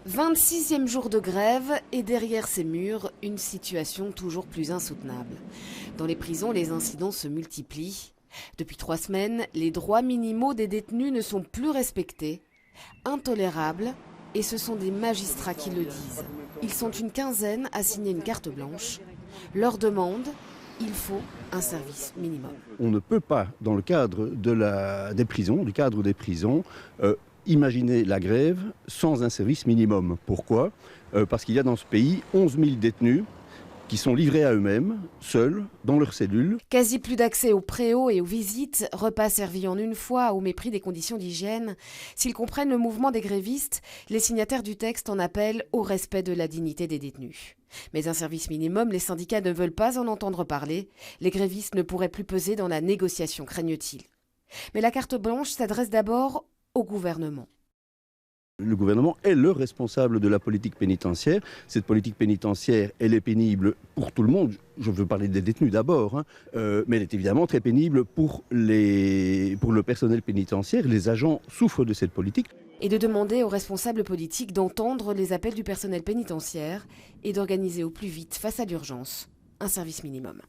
26e jour de grève et derrière ces murs, une situation toujours plus insoutenable. Dans les prisons, les incidents se multiplient. Depuis 3 semaines, les droits minimaux des détenus ne sont plus respectés. Intolérable, et ce sont des magistrats qui le disent. Ils sont une quinzaine à signer une carte blanche. Leur demande, il faut un service minimum. On ne peut pas, dans le cadre des prisons, imaginer la grève sans un service minimum. Pourquoi ? Parce qu'il y a dans ce pays 11 000 détenus qui sont livrés à eux-mêmes, seuls, dans leurs cellules. Quasi plus d'accès aux préaux et aux visites, repas servis en une fois au mépris des conditions d'hygiène. S'ils comprennent le mouvement des grévistes, les signataires du texte en appellent au respect de la dignité des détenus. Mais un service minimum, les syndicats ne veulent pas en entendre parler. Les grévistes ne pourraient plus peser dans la négociation, craignent-ils. Mais la carte blanche s'adresse d'abord au gouvernement. Le gouvernement est le responsable de la politique pénitentiaire. Cette politique pénitentiaire, elle est pénible pour tout le monde. Je veux parler des détenus d'abord, mais elle est évidemment très pénible pour le personnel pénitentiaire. Les agents souffrent de cette politique. Et de demander aux responsables politiques d'entendre les appels du personnel pénitentiaire et d'organiser au plus vite, face à l'urgence, un service minimum.